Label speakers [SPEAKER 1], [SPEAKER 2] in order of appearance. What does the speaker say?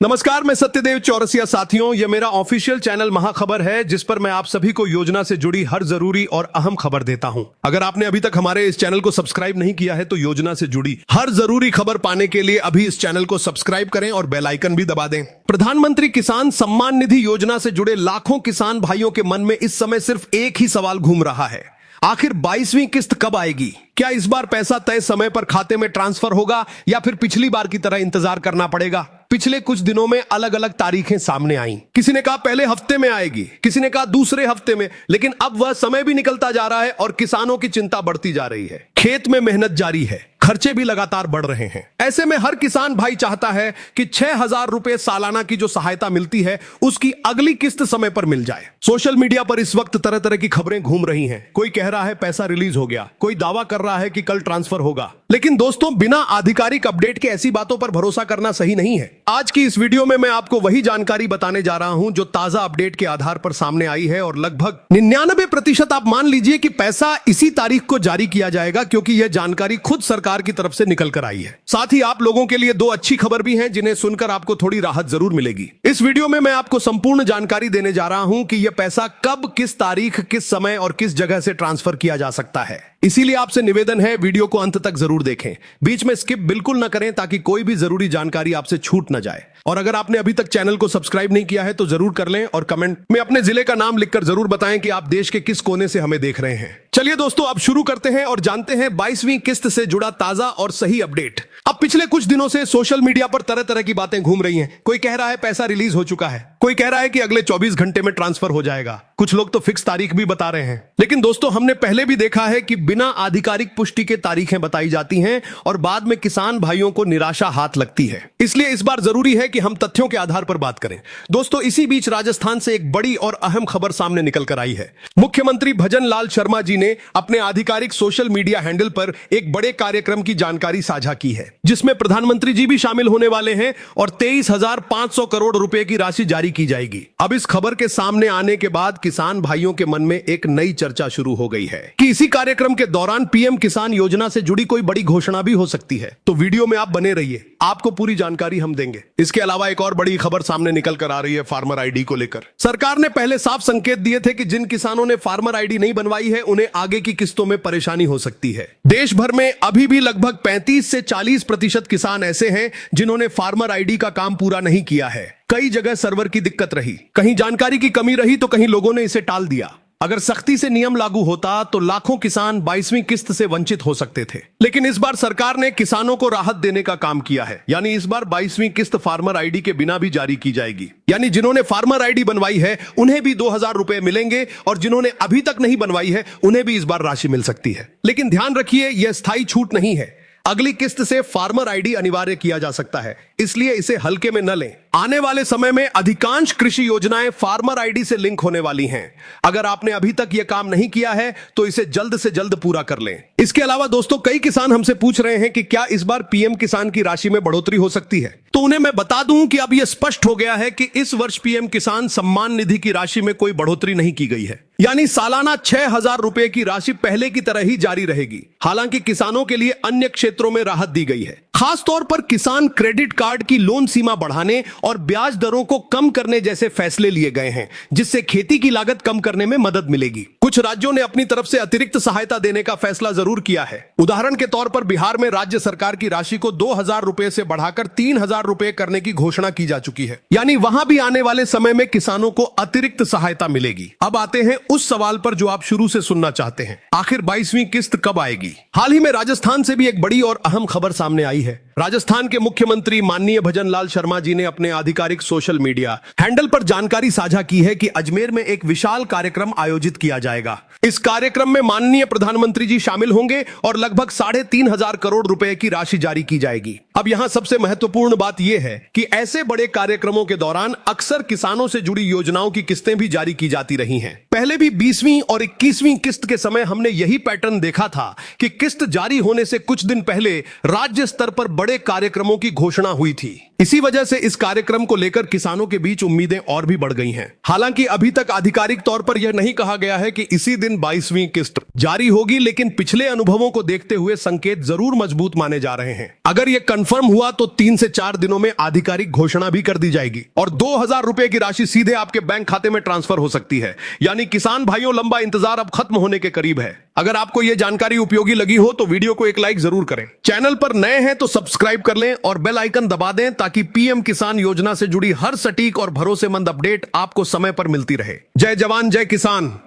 [SPEAKER 1] नमस्कार, मैं सत्यदेव चौरसिया। साथियों, ये मेरा ऑफिशियल चैनल महाखबर है जिस पर मैं आप सभी को योजना से जुड़ी हर जरूरी और अहम खबर देता हूं। अगर आपने अभी तक हमारे इस चैनल को सब्सक्राइब नहीं किया है तो योजना से जुड़ी हर जरूरी खबर पाने के लिए अभी इस चैनल को सब्सक्राइब करें और बेल आइकन भी दबा दें। प्रधानमंत्री किसान सम्मान निधि योजना से जुड़े लाखों किसान भाइयों के मन में इस समय सिर्फ एक ही सवाल घूम रहा है, आखिर 22वीं किस्त कब आएगी? क्या इस बार पैसा तय समय पर खाते में ट्रांसफर होगा या फिर पिछली बार की तरह इंतजार करना पड़ेगा? पिछले कुछ दिनों में अलग अलग तारीखें सामने आईं। किसी ने कहा पहले हफ्ते में आएगी, किसी ने कहा दूसरे हफ्ते में, लेकिन अब वह समय भी निकलता जा रहा है और किसानों की चिंता बढ़ती जा रही है। खेत में मेहनत जारी है, खर्चे भी लगातार बढ़ रहे हैं। ऐसे में हर किसान भाई चाहता है कि 6,000 रुपए सालाना की जो सहायता मिलती है उसकी अगली किस्त समय पर मिल जाए। सोशल मीडिया पर इस वक्त तरह तरह की खबरें घूम रही हैं। कोई कह रहा है पैसा रिलीज हो गया, कोई दावा कर रहा है कि कल ट्रांसफर होगा। लेकिन दोस्तों, बिना आधिकारिक अपडेट के ऐसी बातों पर भरोसा करना सही नहीं है। आज की इस वीडियो में मैं आपको वही जानकारी बताने जा रहा हूं जो ताजा अपडेट के आधार पर सामने आई है और लगभग 99% आप मान लीजिए कि पैसा इसी तारीख को जारी किया जाएगा, क्योंकि यह जानकारी खुद सरकार की तरफ से निकल कर आई है। साथ ही आप लोगों के लिए दो अच्छी खबर भी हैं जिन्हें सुनकर आपको थोड़ी राहत जरूर मिलेगी। इस वीडियो में मैं आपको संपूर्ण जानकारी देने जा रहा हूं कि यह पैसा कब, किस तारीख, किस समय और किस जगह से ट्रांसफर किया जा सकता है। इसीलिए आपसे निवेदन है, वीडियो को अंत तक जरूर देखें, बीच में स्किप बिल्कुल न करें ताकि कोई भी जरूरी जानकारी आपसे छूट न जाए। और अगर आपने अभी तक चैनल को सब्सक्राइब नहीं किया है तो जरूर कर लें और कमेंट में अपने जिले का नाम लिखकर जरूर बताएं कि आप देश के किस कोने से हमें देख रहे हैं। चलिए दोस्तों, अब शुरू करते हैं और जानते हैं 22वीं किस्त से जुड़ा ताजा और सही अपडेट। अब पिछले कुछ दिनों से सोशल मीडिया पर तरह तरह की बातें घूम रही हैं। कोई कह रहा है पैसा रिलीज हो चुका है, कोई कह रहा है कि अगले 24 घंटे में ट्रांसफर हो जाएगा, कुछ लोग तो फिक्स तारीख भी बता रहे हैं। लेकिन दोस्तों, हमने पहले भी देखा है कि बिना आधिकारिक पुष्टि के तारीखें बताई जाती हैं और बाद में किसान भाइयों को निराशा हाथ लगती है। इसलिए इस बार जरूरी है कि हम तथ्यों के आधार पर बात करें। दोस्तों, इसी बीच राजस्थान से एक बड़ी और अहम खबर सामने निकल कर आई है। मुख्यमंत्री भजन लाल शर्मा जी ने अपने आधिकारिक सोशल मीडिया हैंडल पर एक बड़े कार्यक्रम की जानकारी साझा की है, जिसमें प्रधानमंत्री जी भी शामिल होने वाले हैं और 23,500 करोड़ रुपए की राशि जारी की जाएगी। अब इस खबर के सामने आने के बाद किसान भाइयों के मन में एक नई चर्चा शुरू हो गई है कि इसी कार्यक्रम के दौरान पीएम किसान योजना से जुड़ी कोई बड़ी घोषणा भी हो सकती है। तो वीडियो में आप बने रहिए, आपको पूरी जानकारी हम देंगे। इसके अलावा एक और बड़ी खबर सामने निकल कर आ रही है फार्मर आईडी को लेकर। सरकार ने पहले साफ संकेत दिए थे कि जिन किसानों ने फार्मर आईडी नहीं बनवाई है उन्हें आगे की किस्तों में परेशानी हो सकती है। देश भर में अभी भी लगभग 35 से 40% किसान ऐसे हैं जिन्होंने फार्मर आईडी का काम पूरा नहीं किया है। कई जगह सर्वर की दिक्कत रही, कहीं जानकारी की कमी रही तो कहीं लोगों ने इसे टाल दिया। अगर सख्ती से नियम लागू होता तो लाखों किसान 22वीं किस्त से वंचित हो सकते थे। लेकिन इस बार सरकार ने किसानों को राहत देने का काम किया है, यानी इस बार 22वीं किस्त फार्मर आईडी के बिना भी जारी की जाएगी। यानी जिन्होंने फार्मर आईडी बनवाई है उन्हें भी 2,000 रुपए मिलेंगे और जिन्होंने अभी तक नहीं बनवाई है उन्हें भी इस बार राशि मिल सकती है। लेकिन ध्यान रखिए, यह स्थायी छूट नहीं है। अगली किस्त से फार्मर आईडी अनिवार्य किया जा सकता है, इसलिए इसे हल्के में न लें। आने वाले समय में अधिकांश कृषि योजनाएं फार्मर आईडी से लिंक होने वाली हैं। अगर आपने अभी तक यह काम नहीं किया है तो इसे जल्द से जल्द पूरा कर लें। इसके अलावा दोस्तों, कई किसान हमसे पूछ रहे हैं कि क्या इस बार पीएम किसान की राशि में बढ़ोतरी हो सकती है। तो उन्हें मैं बता दूं कि अब यह स्पष्ट हो गया है कि इस वर्ष पीएम किसान सम्मान निधि की राशि में कोई बढ़ोतरी नहीं की गई है। यानी सालाना 6,000 रुपए की राशि पहले की तरह ही जारी रहेगी। हालांकि किसानों के लिए अन्य क्षेत्रों में राहत दी गई है। खास तौर पर किसान क्रेडिट कार्ड की लोन सीमा बढ़ाने और ब्याज दरों को कम करने जैसे फैसले लिए गए हैं, जिससे खेती की लागत कम करने में मदद मिलेगी। कुछ राज्यों ने अपनी तरफ से अतिरिक्त सहायता देने का फैसला जरूर किया है। उदाहरण के तौर पर बिहार में राज्य सरकार की राशि को 2,000 रुपए से बढ़ाकर 3,000 रुपए करने की घोषणा की जा चुकी है। यानी वहां भी आने वाले समय में किसानों को अतिरिक्त सहायता मिलेगी। अब आते हैं उस सवाल पर जो आप शुरू से सुनना चाहते हैं, आखिर 22वीं किस्त कब आएगी? हाल ही में राजस्थान से भी एक बड़ी और अहम खबर सामने आई है। राजस्थान के मुख्यमंत्री माननीय भजन लाल शर्मा जी ने अपने आधिकारिक सोशल मीडिया हैंडल पर जानकारी साझा की है कि अजमेर में एक विशाल कार्यक्रम आयोजित किया जाएगा। इस कार्यक्रम में माननीय प्रधानमंत्री जी शामिल होंगे और लगभग 3,500 करोड़ रुपए की राशि जारी की जाएगी। अब यहां सबसे महत्वपूर्ण बात यह है कि ऐसे बड़े कार्यक्रमों के दौरान अक्सर किसानों से जुड़ी योजनाओं की किस्तें भी जारी की जाती रही हैं। पहले भी 20वीं और 21वीं किस्त के समय हमने यही पैटर्न देखा था कि किस्त जारी होने से कुछ दिन पहले राज्य स्तर पर बड़े कार्यक्रमों की घोषणा हुई थी। इसी वजह से इस कार्यक्रम को लेकर किसानों के बीच उम्मीदें और भी बढ़ गई हैं। हालांकि अभी तक आधिकारिक तौर पर यह नहीं कहा गया है कि इसी दिन 22वीं किस्त जारी होगी, लेकिन पिछले अनुभवों को देखते हुए संकेत जरूर मजबूत माने जा रहे हैं। अगर यह कंफर्म हुआ तो 3 से 4 दिनों में आधिकारिक घोषणा भी कर दी जाएगी और 2000 रुपए की राशि सीधे आपके बैंक खाते में ट्रांसफर हो सकती है। यानी किसान भाइयों, लंबा इंतजार अब खत्म होने के करीब है। अगर आपको यह जानकारी उपयोगी लगी हो तो वीडियो को एक लाइक जरूर करें। चैनल पर नए हैं तो सब्सक्राइब कर लें और बेल आइकन दबा दें ताकि पीएम किसान योजना से जुड़ी हर सटीक और भरोसेमंद अपडेट आपको समय पर मिलती रहे। जय जवान, जय किसान।